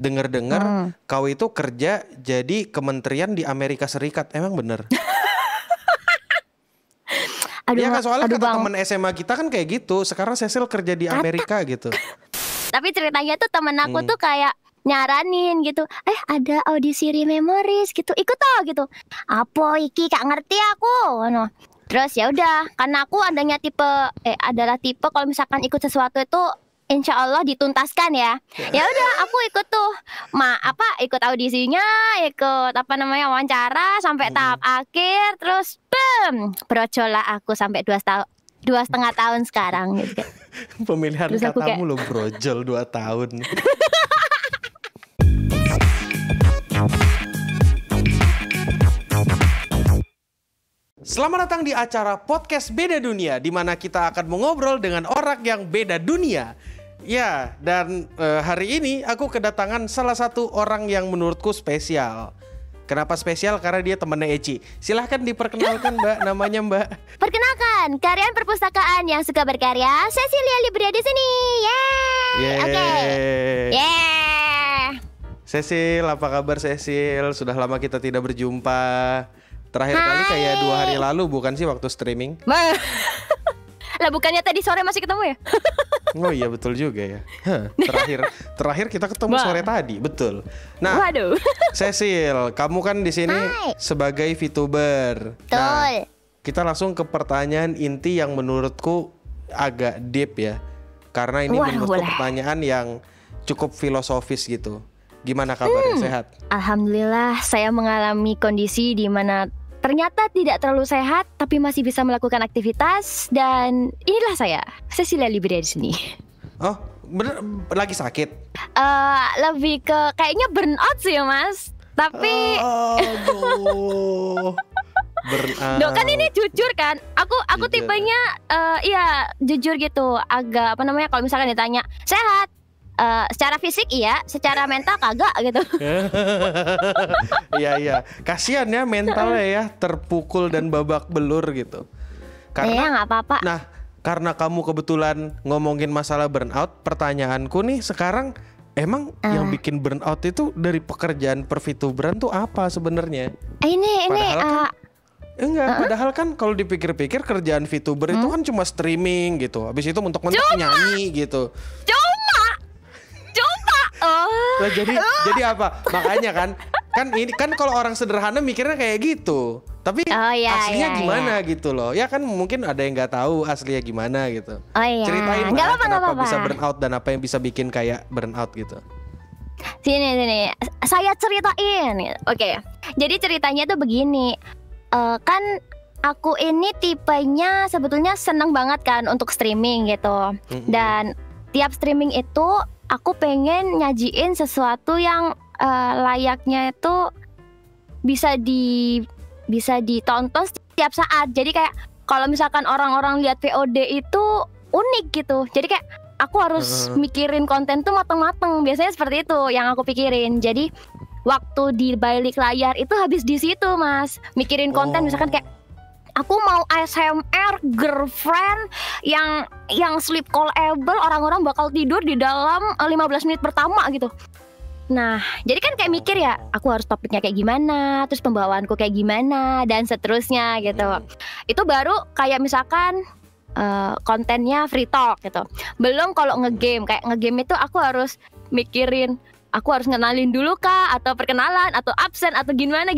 Dengar-dengar kau itu kerja jadi kementerian di Amerika Serikat. Emang bener? Iya kan, soalnya kata temen SMA kita kan kayak gitu. Sekarang Cecil kerja di Amerika gitu. Tapi ceritanya tuh temen aku tuh kayak nyaranin gitu, ada audisi Rememories gitu, ikut toh gitu. Apa iki gak ngerti aku. No. Terus ya udah, karena aku adalah tipe kalau misalkan ikut sesuatu itu insya Allah dituntaskan ya. Ya udah, aku ikut tuh, ikut audisinya, ikut wawancara sampai tahap akhir, terus brojol lah aku sampai 2,5 tahun sekarang gitu. Pemilihan katamu lo brojol 2 tahun. Selamat datang di acara podcast Beda Dunia, di mana kita akan mengobrol dengan orang yang beda dunia. Ya, dan hari ini aku kedatangan salah satu orang yang menurutku spesial. Kenapa spesial? Karena dia temannya Eci. Silahkan diperkenalkan Mbak, namanya Mbak. Perkenalkan, karyawan perpustakaan yang suka berkarya, Cecilia Libria di sini. Yeay. Oke. Cecil, apa kabar Cecil? Sudah lama kita tidak berjumpa. Terakhir kali kayak 2 hari lalu bukan sih waktu streaming? Lah bukannya tadi sore masih ketemu ya? Oh iya betul juga ya. Terakhir kita ketemu sore tadi, betul. Nah, waduh. Cecil, kamu kan di sini sebagai VTuber. Betul. Nah, kita langsung ke pertanyaan inti yang menurutku agak deep ya. Karena ini menurutku pertanyaan yang cukup filosofis gitu. Gimana kabarnya, sehat? Alhamdulillah, saya mengalami kondisi di mana ternyata tidak terlalu sehat, tapi masih bisa melakukan aktivitas. Dan inilah saya, Cecilia Libria di sini. Oh, bener lagi sakit? Lebih ke kayaknya burnout sih ya Mas. Tapi burnout. Kan ini jujur kan. Aku tipenya jujur gitu. Agak kalau misalkan ditanya sehat, secara fisik iya, secara mental kagak gitu. Iya. Kasian ya mentalnya ya, terpukul dan babak belur gitu. Karena nggak apa-apa. Nah, karena kamu kebetulan ngomongin masalah burnout, pertanyaanku nih sekarang, emang yang bikin burnout itu dari pekerjaan per-VTuberan tuh apa sebenarnya? Padahal kan kalau dipikir-pikir kerjaan VTuber itu kan cuma streaming gitu. Habis itu mentok-mentok nyanyi gitu. Nah, jadi apa? Makanya kan ini kan kalau orang sederhana mikirnya kayak gitu. Tapi aslinya gimana gitu loh. Ya kan mungkin ada yang nggak tahu aslinya gimana gitu. Ceritain kenapa bisa burnout dan apa yang bisa bikin kayak burnout gitu. Sini. Saya ceritain. Oke. Jadi ceritanya tuh begini. Kan aku ini tipenya sebetulnya seneng banget kan untuk streaming gitu. Dan tiap streaming itu aku pengen nyajiin sesuatu yang layaknya itu bisa ditonton setiap saat. Jadi kayak kalau misalkan orang-orang lihat VOD itu unik gitu. Jadi kayak aku harus mikirin konten tuh mateng-mateng. Biasanya seperti itu yang aku pikirin. Jadi waktu di balik layar itu habis di situ Mas. Mikirin konten misalkan kayak aku mau ASMR girlfriend yang sleep callable, orang-orang bakal tidur di dalam 15 menit pertama gitu. Nah, jadi kan kayak mikir ya, aku harus topiknya kayak gimana, terus pembawaanku kayak gimana, dan seterusnya gitu. Itu baru kayak misalkan kontennya free talk gitu. Belum kalau ngegame, kayak ngegame itu aku harus mikirin, aku harus ngenalin dulu kah, atau perkenalan, atau absen, atau gimana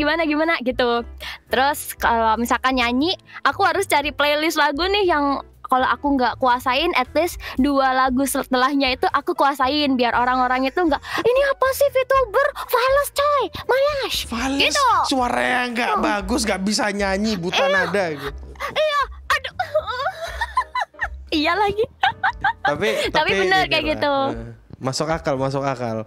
gitu. Terus kalau misalkan nyanyi, aku harus cari playlist lagu nih yang kalau aku nggak kuasain, at least 2 lagu setelahnya itu aku kuasain, biar orang-orang itu nggak, ini apa sih VTuber, fales coy, malas gitu. Suaranya nggak bagus, nggak bisa nyanyi, buta nada gitu. Iya, aduh. Iya lagi. Tapi bener kayak gitu. Masuk akal.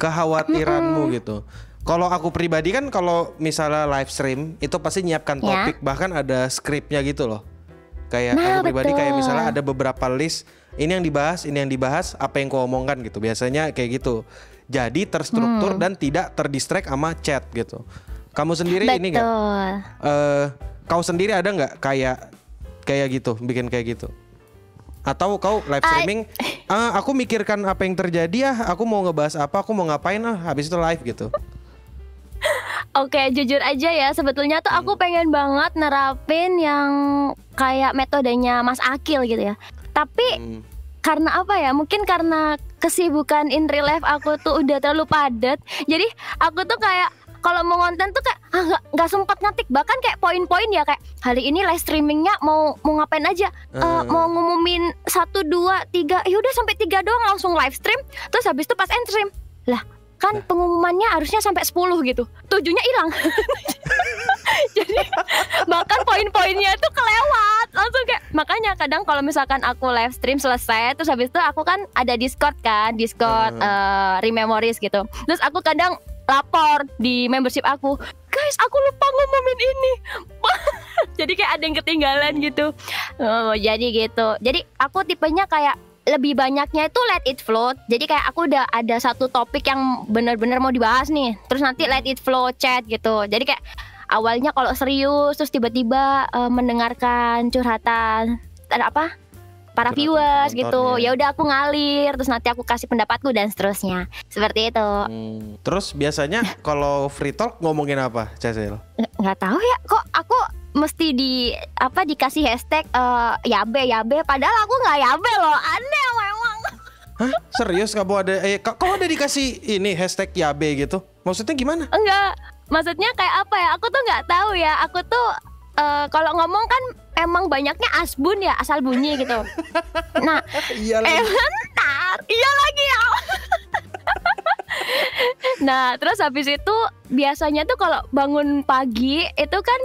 Kekhawatiranmu gitu. Kalau aku pribadi kan kalau misalnya live stream itu pasti nyiapkan topik, bahkan ada skripnya gitu loh. Kayak aku pribadi kayak misalnya ada beberapa list, ini yang dibahas, apa yang kau omongkan gitu. Biasanya kayak gitu. Jadi terstruktur dan tidak terdistract sama chat gitu. Kamu sendiri ini nggak? Kau sendiri ada nggak kayak gitu, bikin kayak gitu? Atau kau live streaming Aku mikirkan apa yang terjadi aku mau ngebahas apa, aku mau ngapain habis itu live gitu. Oke, jujur aja ya, sebetulnya tuh aku pengen banget nerapin yang kayak metodenya Mas Akil gitu ya. Tapi karena apa ya? Mungkin karena kesibukan in real life aku tuh udah terlalu padat. Jadi aku tuh kayak kalau mau konten tuh kayak nggak sempat ngetik, bahkan kayak poin-poin ya, kayak hari ini live streamingnya mau ngapain aja, mau ngumumin 1, 2, 3, ya udah sampai 3 doang langsung live stream, terus habis itu pas end stream lah kan pengumumannya harusnya sampai 10 gitu, 7-nya hilang. Jadi bahkan poin-poinnya itu kelewat langsung kayak, makanya kadang kalau misalkan aku live stream selesai terus habis itu aku kan ada Discord Rememories gitu, terus aku kadang lapor di membership aku, guys aku lupa ngumumin ini. Jadi kayak ada yang ketinggalan gitu. Jadi gitu. Jadi aku tipenya kayak lebih banyaknya itu let it flow. Jadi kayak aku udah ada satu topik yang benar-benar mau dibahas nih, terus nanti let it flow chat gitu. Jadi kayak awalnya kalau serius, terus tiba-tiba mendengarkan curhatan para viewers gitu. Ya udah aku ngalir, terus nanti aku kasih pendapatku dan seterusnya. Seperti itu. Terus biasanya kalau free talk ngomongin apa, Cecil? Nggak tahu ya, kok aku mesti dikasih hashtag yabe, padahal aku nggak yabe loh. Aneh memang. Hah? Serius kamu ada kok ada dikasih ini hashtag yabe gitu? Maksudnya gimana? Enggak. Maksudnya kayak apa ya? Aku tuh nggak tahu ya. Aku tuh kalau ngomong kan emang banyaknya asbun ya, asal bunyi gitu. Nah, bentar, iya lagi ya. Nah, terus habis itu biasanya tuh kalau bangun pagi itu kan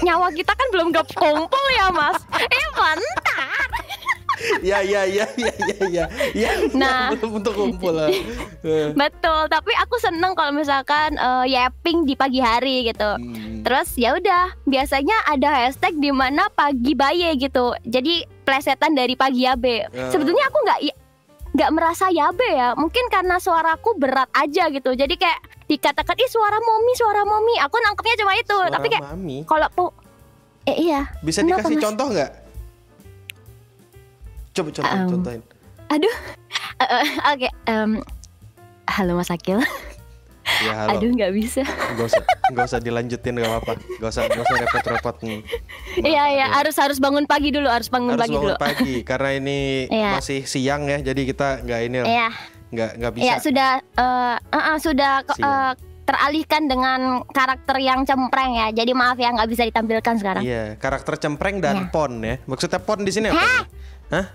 nyawa kita kan belum kumpul ya Mas. Bentar. Ya. Nah, belum untuk kumpul lah. Betul, tapi aku seneng kalau misalkan yapping di pagi hari gitu. Terus ya udah, biasanya ada hashtag di mana pagi baye gitu. Jadi plesetan dari pagi yabe. Sebetulnya aku nggak merasa yabe ya. Mungkin karena suaraku berat aja gitu. Jadi kayak dikatakan suara momi. Aku nangkepnya cuma itu. Suara tapi kayak kalau iya. Bisa dikasih contoh nggak? Coba contohin. Aduh. Oke. Halo Mas Akil. Ya, halo. Aduh nggak bisa. Gak usah dilanjutin, gak apa-apa. Gak usah repot-repot nih. Iya harus bangun pagi dulu, harus bangun pagi karena ini masih siang ya, jadi kita nggak ini lah. Iya. Nggak bisa. Iya sudah teralihkan dengan karakter yang cempreng ya. Jadi maaf ya nggak bisa ditampilkan sekarang. Iya, karakter cempreng dan pon ya. Maksudnya pon di sini apa nih? Hah?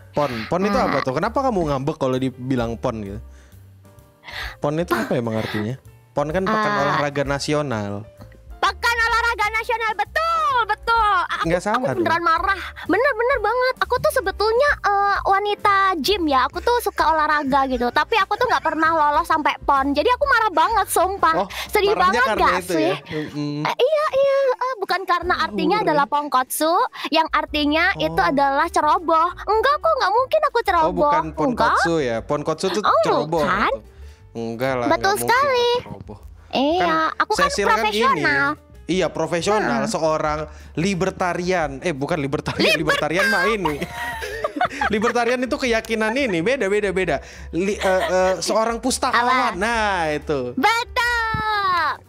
Pon itu apa tuh? Kenapa kamu ngambek kalau dibilang pon gitu? Pon itu apa emang artinya? Pon kan pekan olahraga nasional. Pekan olahraga nasional, betul. Aku beneran marah. Bener banget. Aku tuh sebetulnya wanita gym ya. Aku tuh suka olahraga gitu. Tapi aku tuh nggak pernah lolos sampai pon. Jadi aku marah banget, sumpah. Sedih banget gak sih? Ya? Iya. Bukan karena artinya adalah pongkotsu, yang artinya itu adalah ceroboh. Enggak kok, nggak mungkin aku ceroboh. Oh, bukan ponkotsu ya. Ponkotsu tuh ceroboh. Kan? Enggak lah. Betul sekali. Iya, aku kan profesional. Iya, profesional, seorang libertarian. Bukan libertarian mah ini. Libertarian itu keyakinan ini, beda. Seorang pustakawan. Nah, itu. Betul.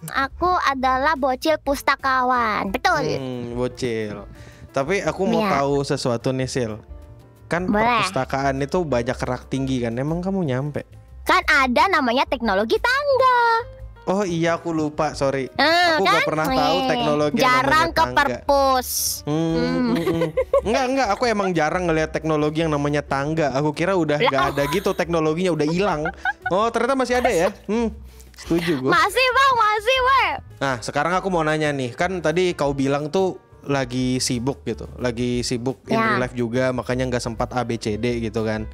Aku adalah bocil pustakawan. Betul. Bocil. Tapi aku mau tahu sesuatu nih, Sil. Kan perpustakaan itu banyak rak tinggi kan. Emang kamu nyampe? Kan ada namanya teknologi tangga. Oh iya, aku lupa, sorry. Aku gak pernah tahu teknologi jarang yang namanya tangga. Ke perpus. Enggak, aku emang jarang ngelihat teknologi yang namanya tangga. Aku kira udah gak ada gitu, teknologinya udah hilang. Oh ternyata masih ada ya. Setuju gue. Masih bang, weh. Nah sekarang aku mau nanya nih, kan tadi kau bilang tuh lagi sibuk gitu, lagi sibuk in real life juga, makanya nggak sempat ABCD gitu kan.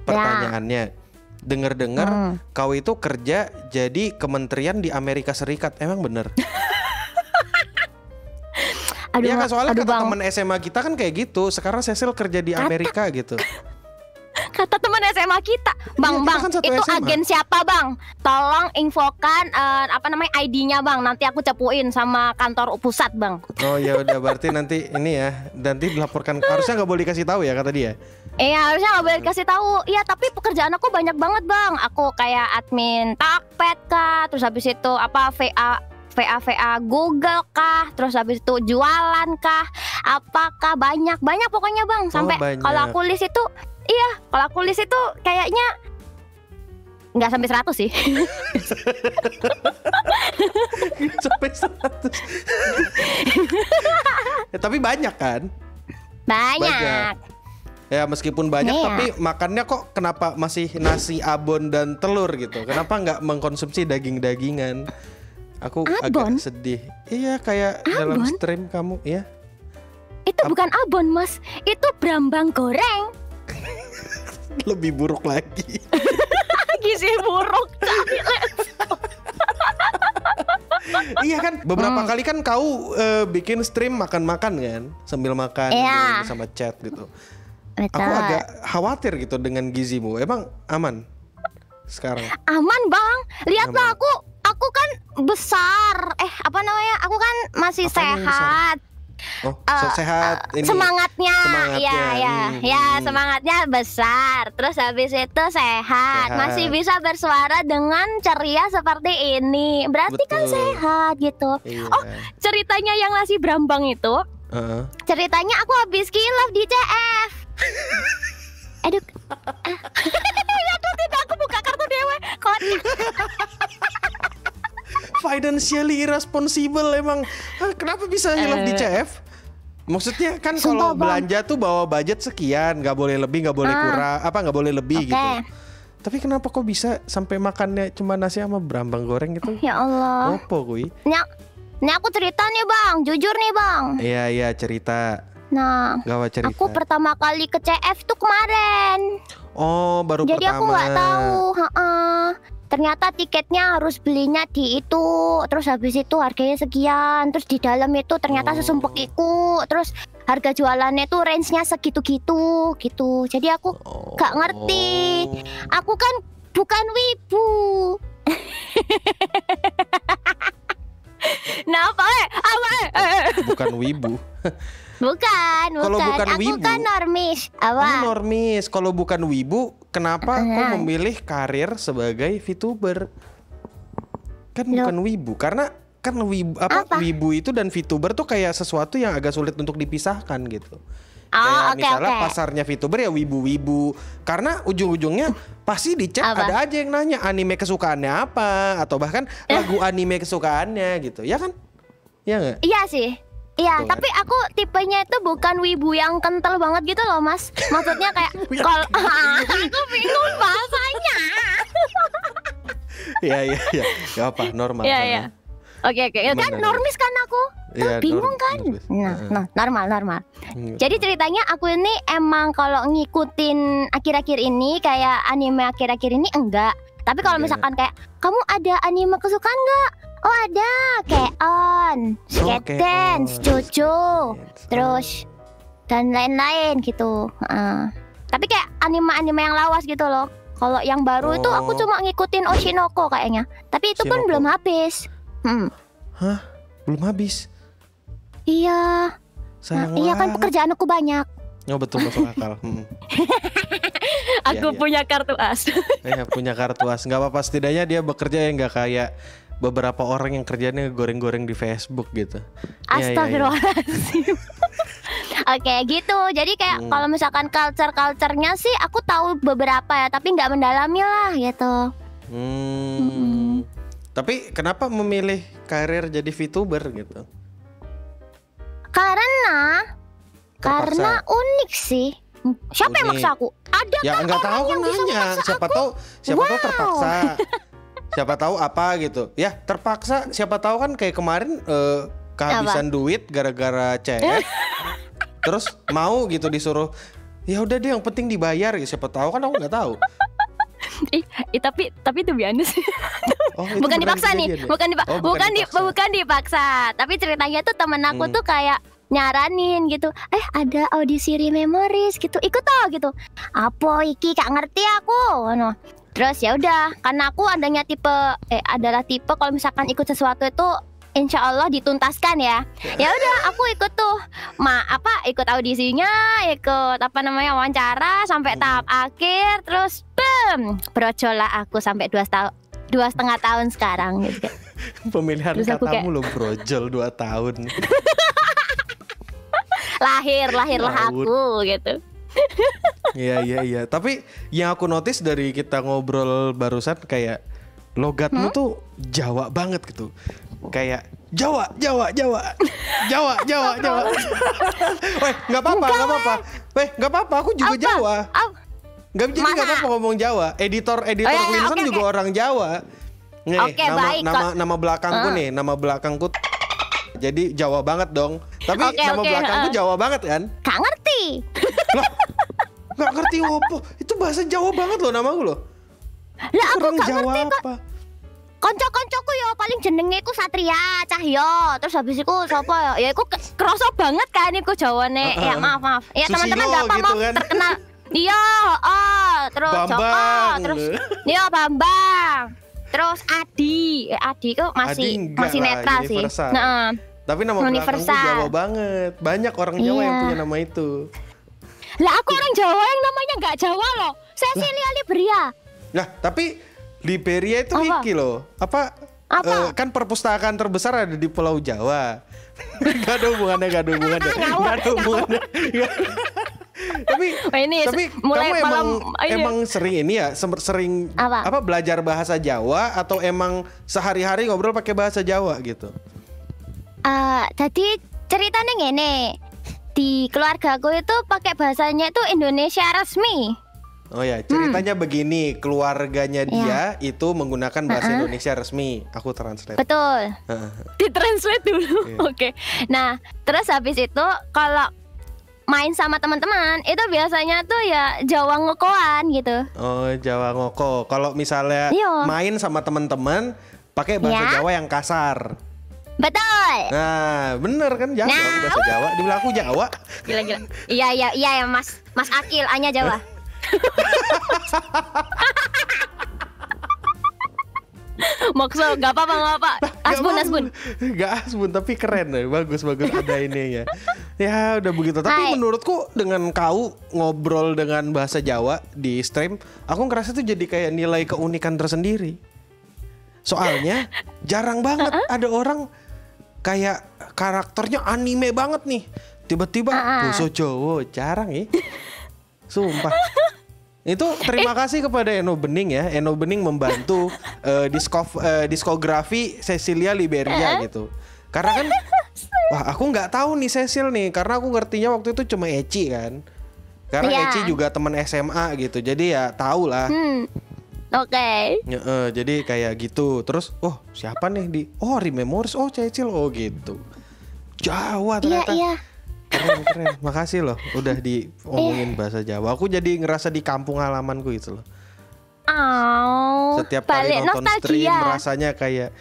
Pertanyaannya, dengar-dengar kau itu kerja jadi kementerian di Amerika Serikat, emang bener? Iya kan, soalnya kata teman SMA kita kan kayak gitu. Sekarang Cecil kerja di Amerika gitu. Kata teman SMA kita, Bang, Iya, kita Bang, kan satu itu SMA. agen siapa Bang? Tolong infokan ID-nya Bang. Nanti aku cepuin sama kantor pusat Bang. Oh ya udah, berarti nanti ini ya, nanti dilaporkan. Harusnya nggak boleh kasih tahu ya kata dia. Iya harusnya nggak boleh kasih tahu. Iya tapi pekerjaan aku banyak banget Bang. Aku kayak admin Tokped kah, terus habis itu apa VA Google kah, terus habis itu jualan kah, apakah banyak pokoknya Bang. Sampai banyak. kalau aku list itu, iya kalau aku list itu kayaknya nggak sampai 100 sih. Sampai 100. Ya, tapi banyak kan? Banyak. Ya meskipun banyak Iya. tapi makannya kok kenapa masih nasi, abon dan telur gitu? Kenapa nggak mengkonsumsi daging-dagingan? Aku Abon? agak sedih. Iya kayak dalam Abon? stream kamu ya. Itu bukan abon Mas, itu brambang goreng. Lebih buruk lagi. Gizi buruk. Iya kan beberapa kali kan kau bikin stream makan-makan kan, sambil makan Iya. gitu, sama chat gitu. Betul. Aku agak khawatir gitu dengan gizimu. Emang aman sekarang? Aman Bang, lihatlah Aman. aku kan besar. Apa namanya? Aku kan masih Apanya yang besar? sehat. Oh sehat ini. Semangatnya, Semangatnya, ya semangatnya besar. Terus habis itu sehat, masih bisa bersuara dengan ceria seperti ini. Berarti kan Betul. sehat gitu. Iya. Oh, ceritanya yang nasi brambang itu, Heeh. ceritanya aku habis kilaf di CF. Aduh, aduh tidak, aku buka kartu dewe. Kocak. Financially irresponsible emang. Hah, kenapa bisa hilaf di CF? Maksudnya kan Sumpah, kalau Bang. belanja tuh bawa budget sekian, nggak boleh lebih, nggak boleh kurang, nggak boleh lebih Oke. gitu. Tapi kenapa kok bisa sampai makannya cuma nasi sama brambang goreng gitu? Ya Allah. Opo kui? Ini aku cerita nih Bang, jujur nih Bang. Iya cerita. Nah, Gawat cerita. aku pertama kali ke CF tuh kemarin. Oh baru Jadi pertama. aku nggak tahu. Ternyata tiketnya harus belinya di itu. Terus habis itu harganya sekian. Terus di dalam itu ternyata sesempek itu. Terus harga jualannya tuh range-nya segitu-gitu gitu. Jadi aku nggak ngerti. Aku kan bukan wibu. Nah apa Bukan wibu. Bukan. Kalau bukan Aku wibu. kan normis. Apa? Normis. Kalau bukan wibu, kenapa kok memilih karir sebagai VTuber? Kan Loh. bukan wibu, karena kan wibu Apa? wibu itu dan VTuber tuh kayak sesuatu yang agak sulit untuk dipisahkan gitu. Oh, Kayak oke, misalnya oke. pasarnya VTuber ya wibu-wibu. Karena ujung-ujungnya pasti di chat Apa? ada aja yang nanya anime kesukaannya apa, atau bahkan lagu anime kesukaannya gitu. Ya kan? Ya nggak? Iya sih. Iya, Tuh kan. tapi aku tipenya itu bukan wibu yang kental banget gitu loh, Mas. Maksudnya kayak kalau aku bingung bahasanya. Iya. Gak apa, normal. Iya, normal. iya. Oke. Ya kan Benar. normis kan aku. Tuh Iya, bingung kan? normis. Nah, normal. Iya. Jadi ceritanya aku ini emang kalau ngikutin akhir-akhir ini kayak anime akhir-akhir ini enggak. Tapi kalau Enggak. misalkan kayak kamu ada anime kesukaan nggak? Oh ada, Keon, Skate Keon, Dance, Jojo, Dance. terus dan lain-lain gitu. Tapi kayak anime-anime yang lawas gitu loh. Kalau yang baru itu aku Oh. cuma ngikutin Oshinoko kayaknya. Tapi itu pun Oshinoko. belum habis. Hah? Belum habis? Iya, Sayang iya kan banget. pekerjaan aku banyak. Oh betul, masuk akal. Aku iya. punya kartu as. Punya kartu as. Gak apa-apa, setidaknya dia bekerja yang gak kayak beberapa orang yang kerjanya goreng-goreng di Facebook gitu. Iya. Astagfirullahaladzim. Oke gitu. Jadi kayak kalau misalkan culture-culturenya sih aku tahu beberapa ya, tapi nggak mendalami lah gitu. Tapi kenapa memilih karir jadi VTuber gitu? Karena unik sih. Siapa yang Unik. maksa aku? Ada Ya kan nggak orang tahu kan yang bisa nanya. memaksa Siapa aku? tahu Wow. terpaksa. Siapa tahu apa gitu. Ya terpaksa. Siapa tahu kan kayak kemarin kehabisan duit gara-gara CS. Terus mau gitu disuruh. Ya udah deh, yang penting dibayar. Siapa tahu kan aku nggak tahu. Tapi itu biasa sih. Oh, itu Bukan beneran dipaksa nih, kejadian ya? bukan Oh, bukan dipaksa. Tapi ceritanya tuh temen aku tuh kayak nyaranin gitu, ada audisi Rememories gitu, ikut toh gitu. Apa iki gak ngerti aku, no. Terus ya udah, karena aku adalah tipe kalau misalkan ikut sesuatu itu insya Allah dituntaskan ya. Ya udah, aku ikut tuh, ikut audisinya, ikut wawancara sampai tahap akhir, terus brojol lah aku sampai 2,5 tahun sekarang gitu. Pemilihan katamu lo brojol 2 tahun. Lahirlah aku gitu. Iya. Tapi yang aku notice dari kita ngobrol barusan kayak logatmu tuh Jawa banget gitu. Kayak Jawa. Weh, nggak apa-apa. Weh, nggak apa-apa. Aku juga Jawa. Nggak apa-apa ngomong Jawa. Editor Cleanson juga orang Jawa. Nih, nama belakangku nih, nama belakangku. Jadi Jawa banget dong. Tapi nama belakangku Jawa banget kan? Gak ngerti. Lah, gak ngerti apa? Itu bahasa Jawa banget loh namaku loh. Lah aku gak Jawa ngerti kok. apa? Konco-koncoku ya paling jenenge iku Satria Cahyo. Terus habis iku sapa ya? Ya iku kerasa banget kan iku Jawane. Ya maaf. Ya teman-teman gak apa-apa gitu kan? Terkenal. Iya, terus Bambang. Joko, terus iya Bambang. Terus Adi itu masih netral sih. Nah, tapi nama belakangku Jawa banget. Banyak orang Jawa yang punya nama itu. Lah aku orang Jawa yang namanya nggak Jawa loh. Cecilia Liberia. Nah, tapi Liberia itu iki loh. Apa? Kan perpustakaan terbesar ada di Pulau Jawa. Gak ada hubungannya. Tapi mulai kamu emang sering ini ya, sering belajar bahasa Jawa atau emang sehari-hari ngobrol pakai bahasa Jawa gitu? Jadi ceritanya ngene, di keluarga aku itu pakai bahasanya itu Indonesia resmi. Oh ya, ceritanya begini, keluarganya dia itu menggunakan bahasa Indonesia resmi. Aku translate. Betul. Ditranslate dulu. Oke. Nah, terus habis itu kalau main sama teman-teman itu biasanya tuh ya Jawa ngokoan gitu. Oh, Jawa ngoko. Kalau misalnya main sama teman-teman pakai bahasa Jawa yang kasar. Betul. Nah, bener kan Jawa, bahasa Jawa. Dibilang aku Jawa. Gila. Iya ya Mas Akil, Anya Jawa. Maksud gak apa. Asbun. Gak asbun tapi keren deh. Bagus ada ini ya. Ya udah begitu. Tapi menurutku dengan kau ngobrol dengan bahasa Jawa di stream, aku ngerasa tuh jadi kayak nilai keunikan tersendiri. Soalnya jarang banget ada orang kayak karakternya anime banget nih. Tiba-tiba bahasa Jawa, jarang ya. Sumpah. Itu terima kasih kepada Eno Bening ya. Eno Bening membantu diskografi Cecilia Liberia gitu. Karena kan aku nggak tahu nih Cecil nih, karena aku ngertinya waktu itu cuma Eci kan. Karena Eci juga teman SMA gitu. Jadi ya tahu lah. Oke. Jadi kayak gitu. Terus siapa nih Rememories, Cecil gitu. Jawa ternyata. Iya. Keren. Makasih loh udah diomongin bahasa Jawa. Aku jadi ngerasa di kampung halamanku gitu loh. Setiap kali nonton stream rasanya kayak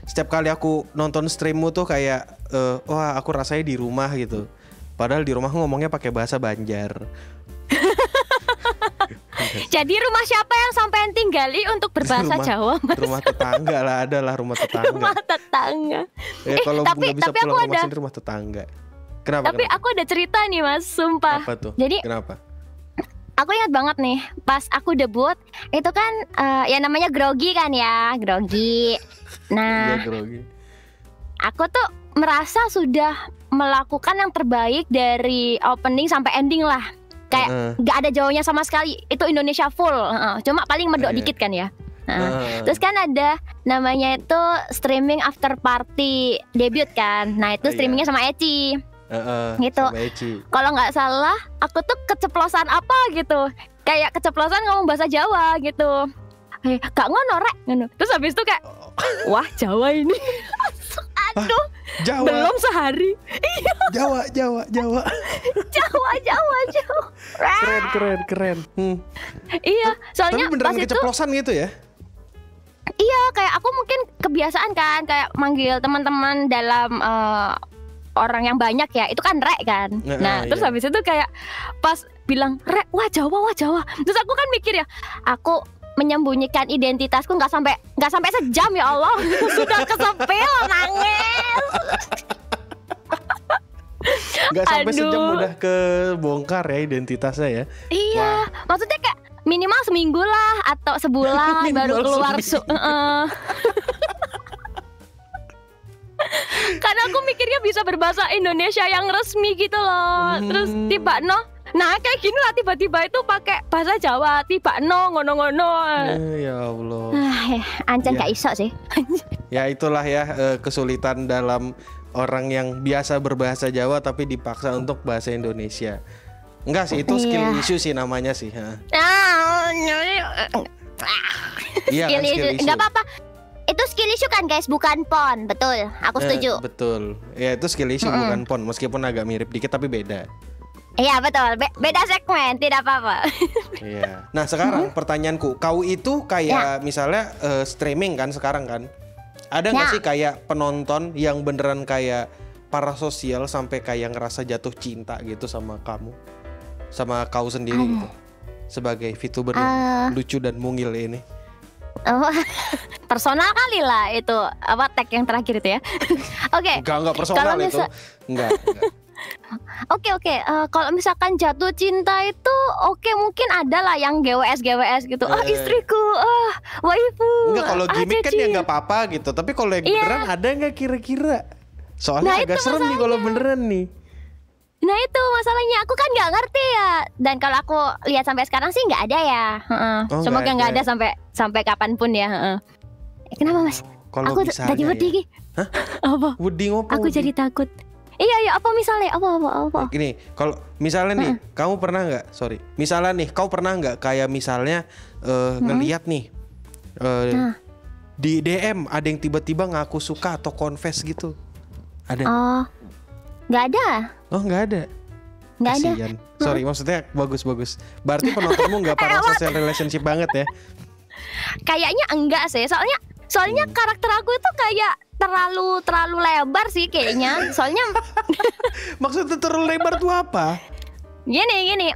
setiap kali aku nonton streammu tuh kayak aku rasanya di rumah gitu. Padahal di rumah ngomongnya pakai bahasa Banjar. Jadi rumah siapa yang sampean tinggali untuk berbahasa Jawa, Mas? Rumah tetangga lah, adalah rumah tetangga. Rumah tetangga. Kalau nggak bisa pulang rumah sendiri, rumah tetangga. Kenapa? Aku ada cerita nih Mas, sumpah. Apa tuh? Jadi kenapa? Aku ingat banget nih, pas aku debut itu kan ya namanya grogi kan ya, grogi. Nah, grogi. Aku tuh merasa sudah melakukan yang terbaik dari opening sampai ending lah. Kayak gak ada Jawanya sama sekali. Itu Indonesia full. Cuma paling medok dikit kan ya. Terus kan ada namanya itu streaming after party debut kan. Nah itu streamingnya sama Eci. Gitu. Kalau nggak salah, aku tuh keceplosan apa gitu. Kayak keceplosan ngomong bahasa Jawa gitu. Gak ngono rek. Terus habis itu kayak wah Jawa ini. Aduh, Jawa. Belum sehari. Jawa. Jawa. Keren. Iya, soalnya tapi beneran keceplosan gitu ya? Iya, kayak aku mungkin kebiasaan kan kayak manggil teman-teman dalam orang yang banyak ya, itu kan rek kan. Nah terus habis itu kayak pas bilang rek, wah Jawa. Terus aku kan mikir ya, aku menyembunyikan identitasku nggak sampai sejam ya Allah. Sudah kesepil nangis. Nggak sampai sejam udah kebongkar ya identitasnya ya. Iya, maksudnya kayak minimal seminggu lah atau sebulan baru keluar. Karena aku mikirnya bisa berbahasa Indonesia yang resmi gitu loh. Terus tiba kayak gini lah, tiba-tiba itu pakai bahasa Jawa, tiba ngono-ngono. Ya Allah. Ancen gak iso sih. Ya itulah ya kesulitan dalam orang yang biasa berbahasa Jawa tapi dipaksa untuk bahasa Indonesia. Enggak sih, itu skill issue sih namanya sih. Iya kan, skill issue. Enggak apa-apa. Itu skill issue kan guys, bukan pon. Betul, aku setuju. Betul. Ya itu skill issue bukan pon, meskipun agak mirip dikit tapi beda. Iya betul, beda segmen, tidak apa-apa. Iya. Nah sekarang pertanyaanku, kau itu kayak misalnya streaming kan sekarang kan? Ada nggak sih kayak penonton yang beneran kayak parasosial sampai kayak ngerasa jatuh cinta gitu sama kamu, sama kau sendiri gitu, sebagai VTuber yang lucu dan mungil ini? Personal kali lah itu, apa tag yang terakhir itu ya. Oke. Enggak personal itu. Enggak. Oke. Kalau misalkan jatuh cinta itu mungkin ada lah yang GWS gitu. Istriku, waifu. Enggak, kalau gimmick kan ya nggak apa-apa gitu. Tapi kalau yang beneran ada nggak kira-kira? Soalnya agak serem nih kalau beneran nih. Nah itu masalahnya, aku kan nggak ngerti ya. Dan kalau aku lihat sampai sekarang sih nggak ada ya. Semoga nggak ada sampai kapanpun ya. Kenapa mas? Kalau aku tadi wedi. Hah? Apa? Wedi ngopo? Aku jadi takut. Iya, apa misalnya? Apa? Gini, kalau misalnya nih, kamu pernah nggak? Misalnya nih, kau pernah nggak kayak misalnya ngelihat nih di DM ada yang tiba-tiba ngaku suka atau confess gitu? Ada? Nggak ada. Oh, nggak ada. Nggak ada. Sorry, maksudnya bagus. Berarti penontonmu nggak parasocial relationship banget ya? Kayaknya enggak sih, soalnya karakter aku itu kayak terlalu lebar sih kayaknya. Soalnya maksudnya terlalu lebar tuh apa? Gini.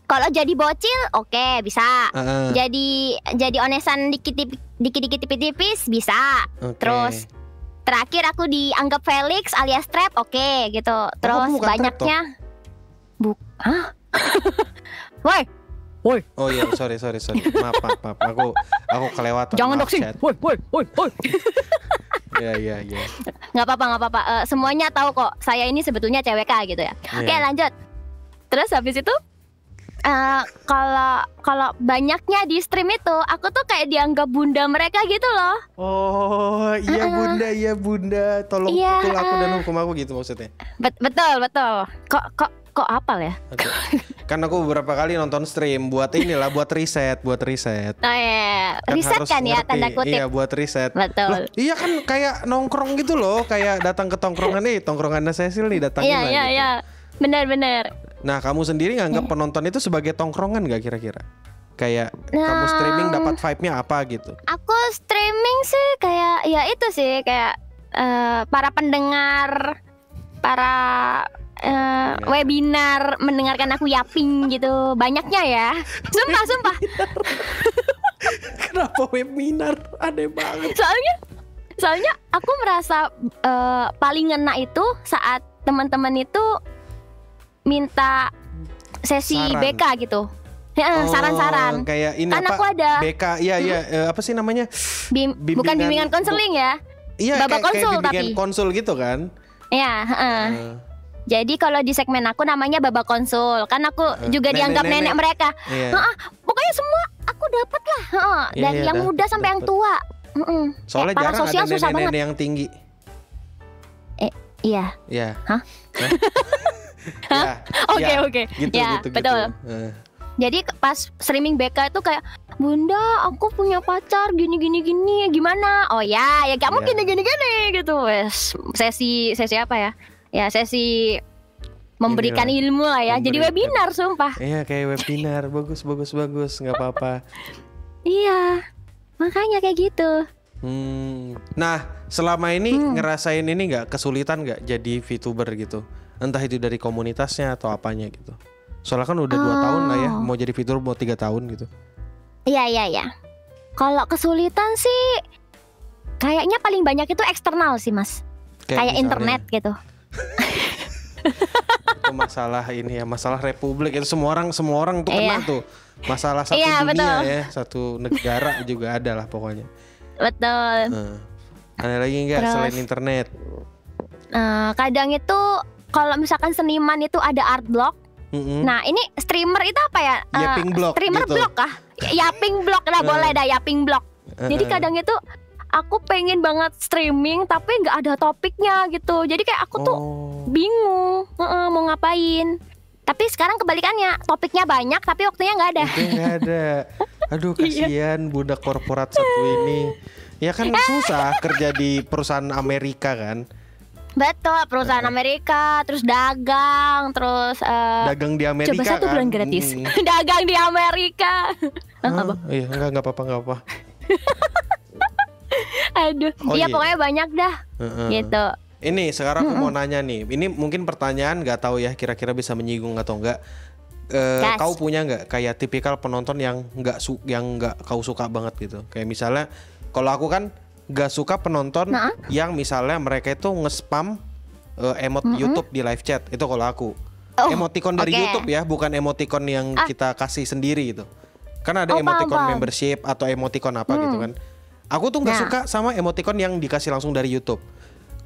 Kalau jadi bocil oke, bisa. Jadi onesan dikit tipis bisa. Okay. Terus terakhir aku dianggap Felix alias Trap, oke gitu. Terus banyaknya Hah? Woi. Oh iya, sorry. Maaf. Aku kelewatan. Jangan doxing. Woi. Iya. Nggak apa-apa. Semuanya tahu kok. Saya ini sebetulnya CWK gitu ya. Oke, lanjut. Terus habis itu kalau banyaknya di stream itu, aku tuh kayak dianggap bunda mereka gitu loh. Oh iya bunda, tolong pukul aku dan hukum aku gitu maksudnya. Betul. Kok apal ya? Kan aku beberapa kali nonton stream buat riset. Oh iya, kan riset kan ya, tanda kutip. Iya, buat riset. Betul. Iya kan kayak nongkrong gitu loh, kayak datang ke tongkrongan nih, tongkrongannya Cecil nih datangin lah. Iya. Benar. Nah, kamu sendiri nganggap penonton itu sebagai tongkrongan gak kira-kira? Kayak kamu streaming dapat vibe-nya apa gitu? Aku streaming sih kayak ya itu sih kayak para pendengar, para webinar mendengarkan aku yaping gitu. Banyaknya ya. Sumpah. Kenapa webinar? Aneh banget. Soalnya aku merasa paling ngena itu saat teman-teman itu minta sesi saran. BK gitu. Saran-saran. Kayak ini kan apa? Aku ada BK, iya. Apa sih namanya? Bukan bimbingan konseling ya. Iya, Babak konsul kayak tapi. konsul gitu kan? Iya. Jadi kalau di segmen aku namanya babak konsul. Kan aku juga dianggap nenek mereka. Iya. Pokoknya semua aku dapat lah. Dari yang muda sampai yang tua. Soalnya jarang ada nenek-nenek yang tinggi. Iya. Iya. Hah? Oke. Gitu, Ya, gitu. betul. Jadi pas streaming BK itu kayak, bunda aku punya pacar gini gimana? Oh ya kamu gini gitu. Wes sesi apa ya? Ya sesi memberikan ilmu lah ya. Jadi webinar sumpah. Iya kayak webinar. Bagus nggak apa-apa. Iya makanya kayak gitu. Nah, selama ini ngerasain ini nggak, kesulitan nggak jadi VTuber gitu? Entah itu dari komunitasnya atau apanya gitu. Soalnya kan udah 2 tahun lah ya, mau jadi VTuber mau 3 tahun gitu. Iya. Kalau kesulitan sih kayaknya paling banyak itu eksternal sih, Mas. Kayak internet gitu. Itu masalah ini ya, masalah republik itu semua orang tuh kena tuh. Masalah satu dunia betul. ya, satu negara juga ada lah pokoknya. Betul. Ada lagi nggak selain internet? Kadang itu kalau misalkan seniman itu ada art block. Nah ini streamer itu apa ya? Yaping block streamer gitu. block kah? Yaping block lah, boleh dah yaping block. Jadi kadang itu aku pengen banget streaming tapi nggak ada topiknya gitu. Jadi kayak aku tuh bingung mau ngapain. Tapi sekarang kebalikannya, topiknya banyak tapi waktunya nggak ada. Waktunya nggak ada. Aduh kasihan budak korporat satu ini. Ya kan susah kerja di perusahaan Amerika kan. Betul, perusahaan Amerika, terus dagang, terus dagang di Amerika coba 1 bulan gratis. Dagang di Amerika. Iya, nggak apa-apa. Aduh, pokoknya banyak dah. Gitu. Ini sekarang aku mau nanya nih. Ini mungkin pertanyaan nggak tahu ya, kira-kira bisa menyinggung atau enggak. Kau punya nggak kayak tipikal penonton yang nggak kau suka banget gitu? Kayak misalnya, kalau aku kan nggak suka penonton yang misalnya mereka itu nge-spam emot YouTube di live chat. Itu kalau aku. Emoticon dari YouTube ya, bukan emoticon yang kita kasih sendiri gitu. Kan ada emoticon membership atau emoticon apa gitu kan. Aku tuh nggak suka sama emoticon yang dikasih langsung dari YouTube.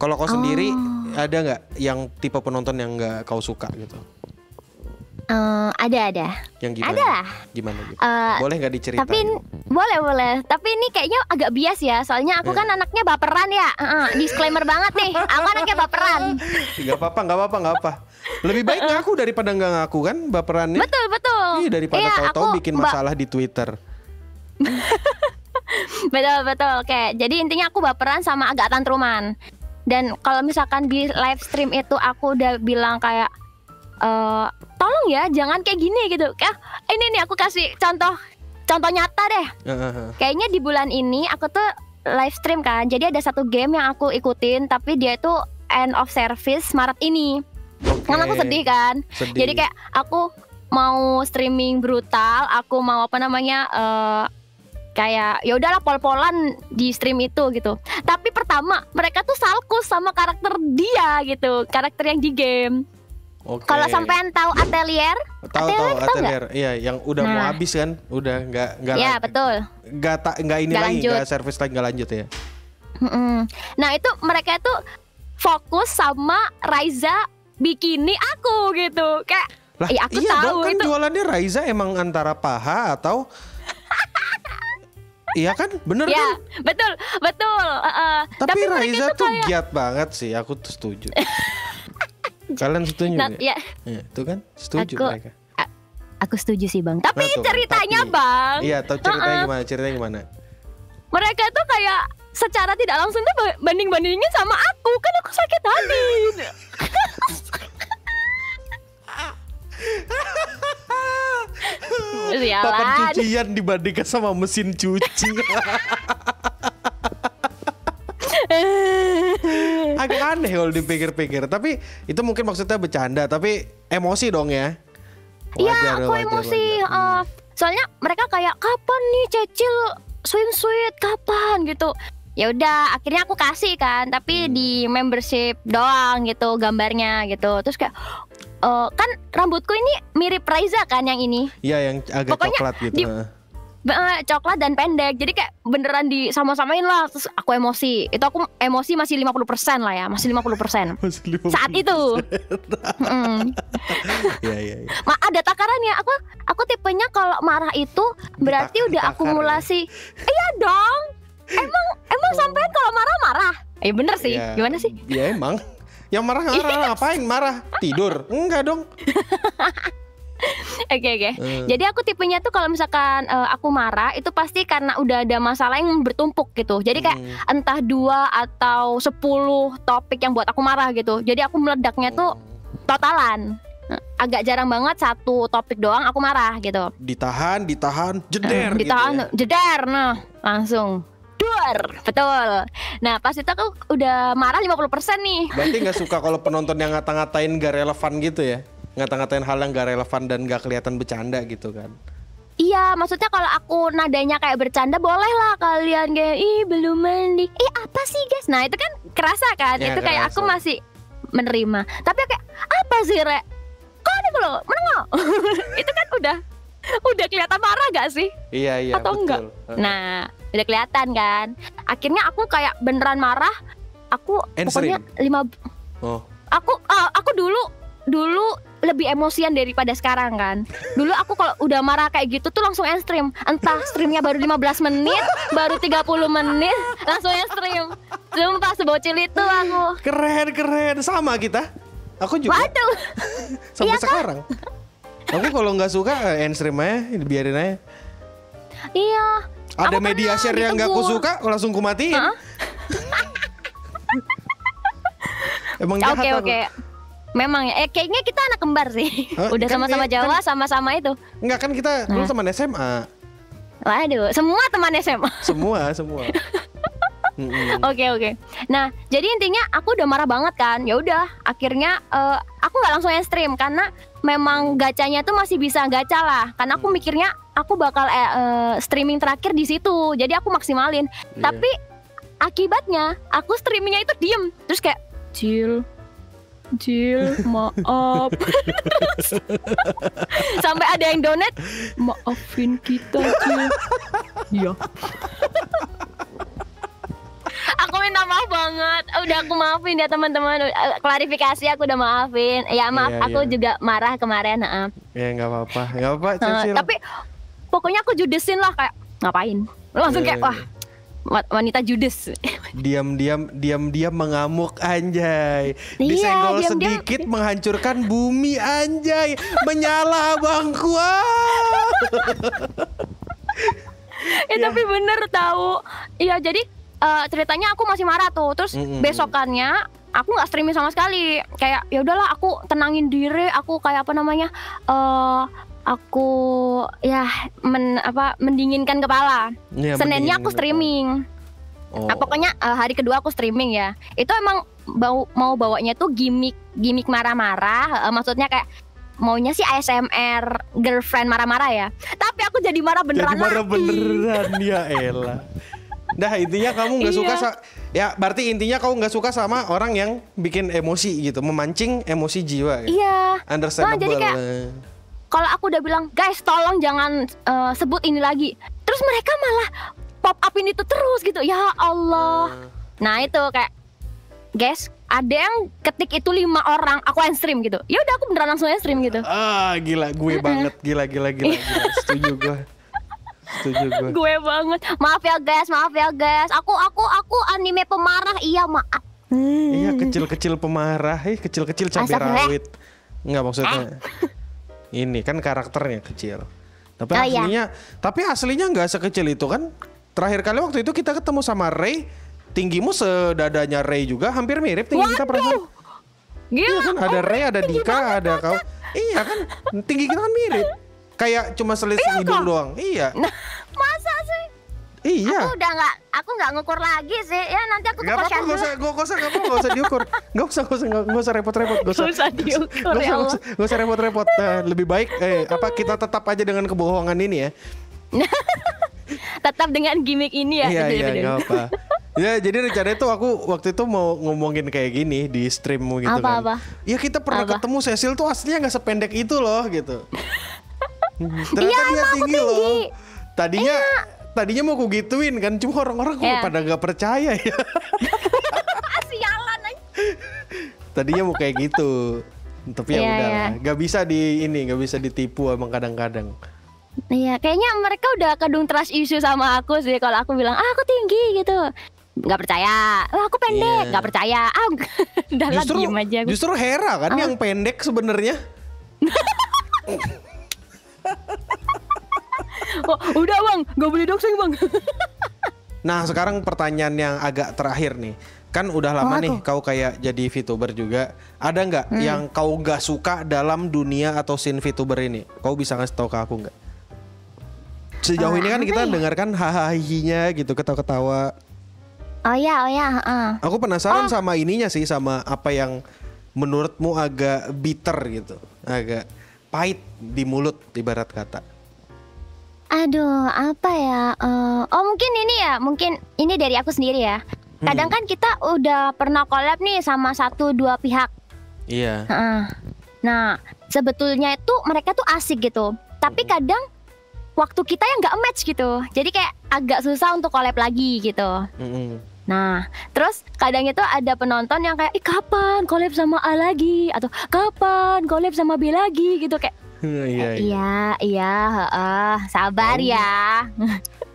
Kalau kau sendiri ada nggak yang tipe penonton yang nggak kau suka gitu? Ada. Yang gimana? Ada. Gimana gitu? Boleh nggak diceritain? Tapi boleh. Tapi ini kayaknya agak bias ya. Soalnya aku kan anaknya baperan ya. Disclaimer banget nih. Aku anaknya baperan. Gak apa-apa. Lebih baik ngaku daripada nggak ngaku kan baperannya. Betul. Iya, daripada tahu-tahu bikin masalah di Twitter. Betul. Oke. Jadi intinya aku baperan sama agak tantruman. Dan kalau misalkan di live stream itu aku udah bilang kayak tolong ya jangan kayak gini gitu. Ini nih aku kasih contoh nyata deh. Kayaknya di bulan ini aku tuh live stream kan. Jadi ada satu game yang aku ikutin tapi dia itu end of service Maret ini. Kan aku sedih kan. Jadi kayak aku mau streaming brutal, aku mau kayak ya udahlah pol-polan di stream itu gitu. Tapi pertama mereka tuh salkus sama karakter dia gitu, karakter yang di game. Kalau sampean tahu Atelier? Atelier. Iya, yang udah mau habis kan, udah nggak. Iya betul. Nggak ini lagi, nggak service lagi, nggak lanjut ya. Nah itu mereka tuh fokus sama Raiza bikini aku gitu, kayak. Lah, aku iya tahu dong, kan itu. Jualannya Raiza emang antara paha atau iya kan, bener ya, kan? Betul. Tapi Raiza tuh giat banget sih, aku tuh setuju. Kalian setuju nggak? Ya. Itu kan setuju mereka. Aku setuju sih bang. Tapi ceritanya bang. Iya, tahu ceritanya gimana? Mereka tuh kayak secara tidak langsung tuh bandingin sama aku, kan aku sakit hati. Papan cucian dibandingkan sama mesin cuci. Agak aneh kalau dipikir-pikir. Tapi itu mungkin maksudnya bercanda, tapi emosi dong ya. Iya, aku emosi. Soalnya mereka kayak kapan nih Cecil swimsuit kapan gitu. Ya udah, akhirnya aku kasih kan, tapi di membership doang gitu gambarnya gitu. Terus kayak kan rambutku ini mirip Raiza kan yang ini. Iya, yang agak pokoknya coklat gitu. Coklat dan pendek. Jadi kayak beneran disama-samain lah. Terus aku emosi. Itu aku emosi masih 50% lah ya. Masih 50%. Saat itu. Iya. Ada takarannya. Aku tipenya kalau marah itu berarti udah akumulasi. Iya dong. Emang sampean kalau marah-marah? Bener sih. Ya. Gimana sih? Ya emang. Yang marah ngapain? Marah tidur? Enggak dong. Oke. Jadi aku tipenya tuh kalau misalkan aku marah itu pasti karena udah ada masalah yang bertumpuk gitu. Jadi kayak entah 2 atau 10 topik yang buat aku marah gitu. Jadi aku meledaknya tuh totalan. Agak jarang banget satu topik doang aku marah gitu. Ditahan, jeder ditahan, gitu ya. Jeder, nah langsung. Duar, betul. Nah pas itu aku udah marah 50% nih. Berarti nggak suka kalau penonton yang ngata-ngatain gak relevan gitu ya? Ngata-ngatain hal yang gak relevan dan gak kelihatan bercanda gitu kan? Iya, maksudnya kalau aku nadanya kayak bercanda, boleh lah kalian kayak, ih belum mandi, apa sih guys? Nah itu kan kerasa kan, Ya, itu kayak kerasa. aku masih menerima. Tapi kayak, apa sih Re? Kok ada belum? Menengok? Itu kan udah kelihatan marah gak sih? Iya, Atau betul. enggak? Nah, udah kelihatan kan. Akhirnya aku kayak beneran marah. Aku Endstream. pokoknya Oh, aku dulu lebih emosian daripada sekarang kan. Dulu aku kalau udah marah kayak gitu tuh langsung end-stream. Entah streamnya baru 15 menit, baru 30 menit, langsung end-stream. Sumpah sebocil itu aku. keren, sama kita. Aku juga. Waduh. Sampai Iya kan? sekarang. Aku kalau nggak suka end stream aja, biarin aja. Iya. Ada Aku media pernah share yang nggak aku ditegur. suka, aku langsung kumatiin. Hah? Emang jahat Oke aku. oke. Memang ya, kayaknya kita anak kembar sih. Hah? Udah Kan sama-sama ya, Jawa, kan- sama-sama itu. Enggak kan kita dulu Nah. teman SMA. Waduh, semua teman SMA. Semua. Mm-mm. Oke. Nah, jadi intinya aku udah marah banget kan. Ya udah, akhirnya aku nggak langsung stream karena memang gacanya tuh masih bisa gacha lah. Karena aku mikirnya aku bakal streaming terakhir di situ. Jadi aku maksimalin. Iya. Tapi akibatnya aku streamingnya itu diem. Terus kayak Cil, maaf. Sampai ada yang donate, maafin kita, Cil. Iya. Aku minta maaf banget. Udah aku maafin ya teman-teman. Klarifikasi aku udah maafin. Ya maaf, Iya, aku iya. juga marah kemarin. Ya nggak apa-apa, Cil. Tapi pokoknya aku judesin lah kayak ngapain. Langsung kayak Iya, wah wanita judes. Diam-diam mengamuk anjay. Iya, Disenggol diam-diam. sedikit menghancurkan bumi anjay. Menyala bangku. Tapi bener tahu. Iya jadi ceritanya aku masih marah tuh. Terus besokannya aku nggak streaming sama sekali. Kayak ya udahlah aku tenangin diri. Aku kayak apa namanya? Aku ya mendinginkan kepala. Ya, Seninnya mendingin aku streaming. Oh. Nah, pokoknya hari kedua aku streaming ya. Itu emang mau bawanya tuh gimmick marah-marah. Maksudnya kayak maunya sih ASMR girlfriend marah-marah ya. Tapi aku jadi marah beneran. Jadi marah lagi. beneran ya elah. Nah intinya kamu nggak suka ya berarti intinya kamu nggak suka sama orang yang bikin emosi gitu, memancing emosi jiwa. Gitu. Iya. Understandable. Nah, jadi kayak kalau aku udah bilang guys tolong jangan sebut ini lagi, terus mereka malah pop upin itu terus gitu. Ya Allah. Nah itu kayak guys ada yang ketik itu 5 orang aku end stream gitu. Ya udah aku beneran langsung end stream gitu. Gila gue banget, gila. Setuju gue. Gue banget. Maaf ya guys. Aku anime pemarah. Iya maaf. Iya kecil-kecil pemarah, kecil-kecil cabai Astagfirullah. rawit. Enggak maksudnya. Ini kan karakternya kecil. Tapi Oh, iya. tapi aslinya nggak sekecil itu kan. Terakhir kali waktu itu kita ketemu sama Ray, tinggimu sedadanya Ray juga, hampir mirip tinggi kita perasaan. Gila. Iya kan ada Ray, ada tinggi Dika, banget, ada kau. Iya kan, tinggi kita kan mirip. Kayak cuma selisih hidung kah? doang. Iya. Nah, masa sih? Iya. Aku nggak ngukur lagi sih. Ya nanti aku ke Gak apa-apa, posyandu. gak usah diukur. Gak usah repot-repot. Gak usah diukur ya Allah. Gak usah repot-repot. Lebih baik kita tetap aja dengan kebohongan ini ya. Tetap dengan gimmick ini ya. Iya, Bener-bener. gak apa. Ya jadi rencana itu aku waktu itu mau ngomongin kayak gini di streammu gitu Apa-apa? kan. Ya kita pernah Apa? ketemu Cecil tuh aslinya gak sependek itu loh gitu. Ternyata Iya, dia emang aku tinggi loh. tinggi. Tadinya mau ku gituin kan, cuma orang-orang kok Iya. pada gak percaya ya. Sialan aja. Tadinya mau kayak gitu. Tapi ya Iya, udah, iya. gak bisa ditipu emang kadang-kadang. Iya, kayaknya mereka udah kadung trust issue sama aku sih. Kalau aku bilang, aku tinggi gitu, nggak percaya. Aku pendek, Iya. nggak percaya. Udah lah diem aja. Aku. Justru Hera kan yang pendek sebenarnya. Oh, udah bang, nggak boleh doxing bang. Nah sekarang pertanyaan yang agak terakhir nih. Kan udah lama nih kau kayak jadi VTuber juga. Ada nggak yang kau gak suka dalam dunia atau scene VTuber ini? Kau bisa ngasih tahu ke aku nggak? sejauh ini kan apa kita ya? dengarkan hahaha gitu, ketawa-ketawa. Oh ya, Aku penasaran sama ininya sih, sama apa yang menurutmu agak bitter gitu, agak pahit di mulut ibarat kata. Aduh, apa ya? Oh mungkin ini ya, mungkin ini dari aku sendiri ya. Kadang kan kita udah pernah collab nih sama 1-2 pihak. Iya. Nah, sebetulnya itu mereka tuh asik gitu. Tapi kadang waktu kita yang nggak match gitu. Jadi kayak agak susah untuk collab lagi gitu. Nah, terus kadang itu ada penonton yang kayak, kapan collab sama A lagi? Atau kapan collab sama B lagi? Gitu kayak, iya, sabar ya.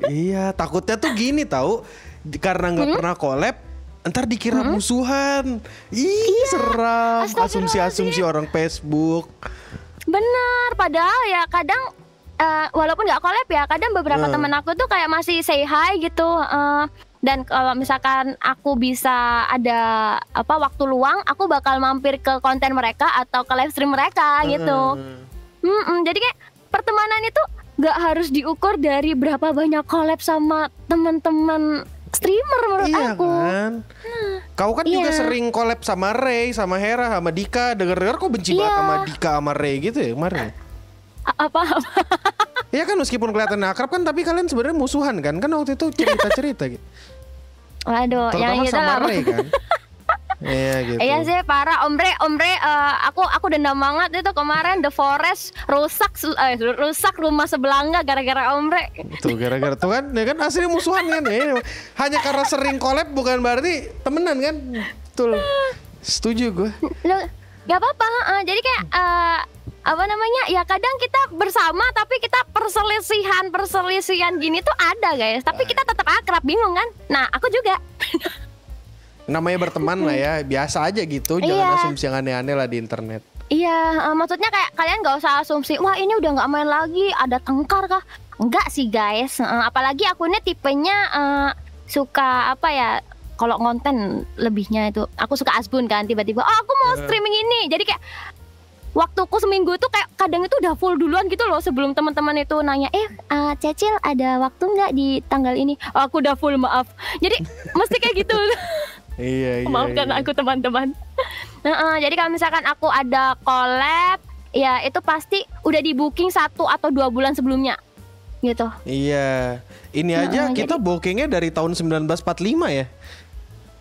Iya, takutnya tuh gini tahu, karena nggak pernah collab, ntar dikira musuhan. Seram, asumsi-asumsi orang Facebook. Bener, padahal ya kadang walaupun nggak collab ya, kadang beberapa temen aku tuh kayak masih say hi gitu. Dan kalau misalkan aku bisa ada waktu luang, aku bakal mampir ke konten mereka atau ke live stream mereka gitu. Jadi kayak pertemanan itu nggak harus diukur dari berapa banyak collab sama teman-teman streamer menurut aku. Kan? Kau kan juga sering collab sama Ray, sama Hera, sama Dika. Dengar-dengar kok benci banget sama Dika sama Ray gitu ya kemarin. Apa? Iya kan, meskipun kelihatan akrab kan, tapi kalian sebenarnya musuhan kan? Kan waktu itu cerita-cerita gitu. Waduh, terutama yang gitu sama lah. Ray kan. Iya gitu. Iya sih parah, Omre, aku dendam banget itu kemarin The Forest rusak rumah sebelangga gara-gara Omre. Tuh gara-gara tuh kan, ya kan asli musuhan kan ya. Hanya karena sering collab bukan berarti temenan kan? Betul. Setuju gue. Gak apa-apa, jadi kayak ya kadang kita bersama tapi kita perselisihan gini tuh ada guys, tapi kita tetap akrab, bingung kan? Nah aku juga. Namanya berteman lah ya, biasa aja gitu, jangan asumsi yang aneh-aneh lah di internet. Iya, maksudnya kayak kalian gak usah asumsi, wah ini udah gak main lagi, ada tengkar kah? Enggak sih guys, apalagi aku ini tipenya suka kalau konten lebihnya itu, aku suka asbun kan, tiba-tiba, aku mau streaming ini, jadi kayak waktuku seminggu tuh kayak kadang itu udah full duluan gitu loh, sebelum teman-teman itu nanya, Cecil ada waktu nggak di tanggal ini? Oh, aku udah full, maaf. Jadi mesti kayak gitu. Iya. Maafkan aku teman-teman. Jadi kalau misalkan aku ada collab, ya itu pasti udah di booking 1 atau 2 bulan sebelumnya, gitu. Iya, ini aja kita bookingnya dari tahun 1945 ya.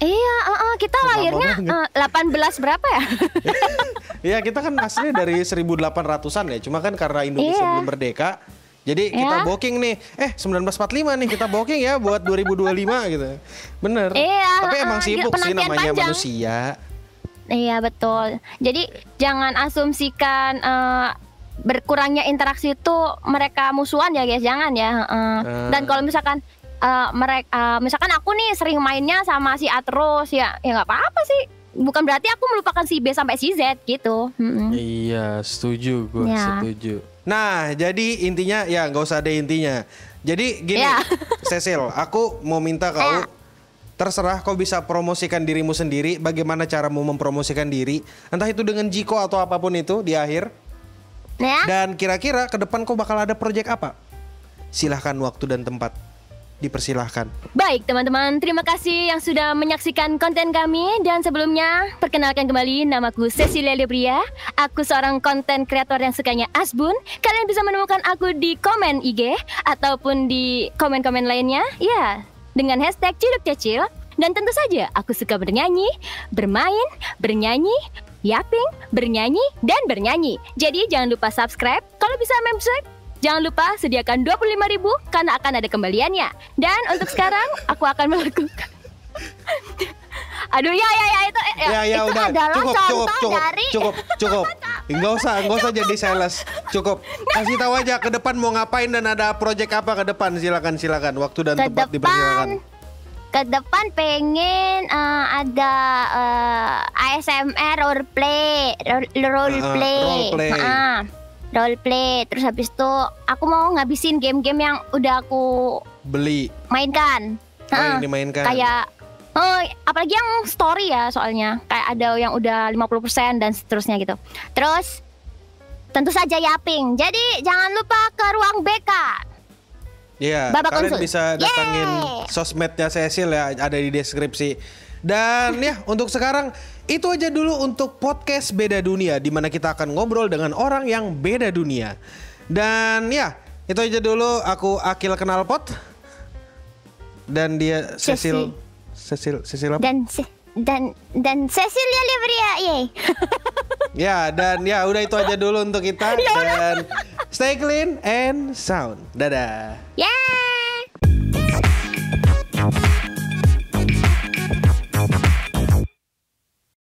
Iya, kita lahirnya 18 berapa ya? Iya, kita kan aslinya dari 1800-an ya. Cuma kan karena Indonesia belum merdeka, jadi kita booking nih. 1945 nih kita booking ya buat 2025 gitu. Bener. Iya. Tapi emang sibuk sih, namanya panjang. manusia. Iya betul. Jadi jangan asumsikan berkurangnya interaksi itu mereka musuhan ya guys, jangan ya. Dan kalau misalkan misalkan aku nih sering mainnya sama si A terus ya nggak apa-apa sih, bukan berarti aku melupakan si B sampai si Z gitu. Iya, setuju gue, setuju. Nah, jadi intinya ya nggak usah ada intinya. Jadi gini, Cecil, aku mau minta kau, terserah kau bisa promosikan dirimu sendiri. Bagaimana caramu mempromosikan diri, entah itu dengan Jiko atau apapun itu di akhir. Dan kira-kira ke depan kau bakal ada project apa? Silahkan, waktu dan tempat dipersilahkan. Baik teman-teman, terima kasih yang sudah menyaksikan konten kami. Dan sebelumnya, perkenalkan kembali, namaku Cecilia Lebria. Aku seorang konten kreator yang sukanya asbun. Kalian bisa menemukan aku di komen IG ataupun di komen-komen lainnya, ya, dengan hashtag Ciluk Cecil. Dan tentu saja aku suka bernyanyi, bermain, bernyanyi, yapping, bernyanyi, dan bernyanyi. Jadi jangan lupa subscribe. Kalau bisa membership, jangan lupa sediakan 25.000 karena akan ada kembaliannya. Dan untuk sekarang aku akan melakukan aduh itu udah adalah cukup, dari cukup. Nggak usah jadi sales. Cukup. Kasih tahu aja ke depan mau ngapain dan ada project apa ke depan. Silakan. Waktu dan tempat dipersilakan. Ke depan pengen ada ASMR roleplay. Roleplay. Terus habis itu aku mau ngabisin game-game yang udah aku beli, mainkan. Yang dimainkan. Kayak apalagi yang story ya, soalnya kayak ada yang udah 50% dan seterusnya gitu. Terus tentu saja yapping. Jadi jangan lupa ke ruang BK. Iya, Babak kalian konsul. bisa datangin sosmednya Cecil ya, ada di deskripsi. Dan ya, untuk sekarang itu aja dulu untuk podcast Beda Dunia, di mana kita akan ngobrol dengan orang yang beda dunia. Dan ya, itu aja dulu. Aku Akil Knalpot dan dia Cecil apa? Dan Cecilia Livria, yay. Ya, dan ya udah itu aja dulu untuk kita. Dan stay clean and sound. Dadah. Yay.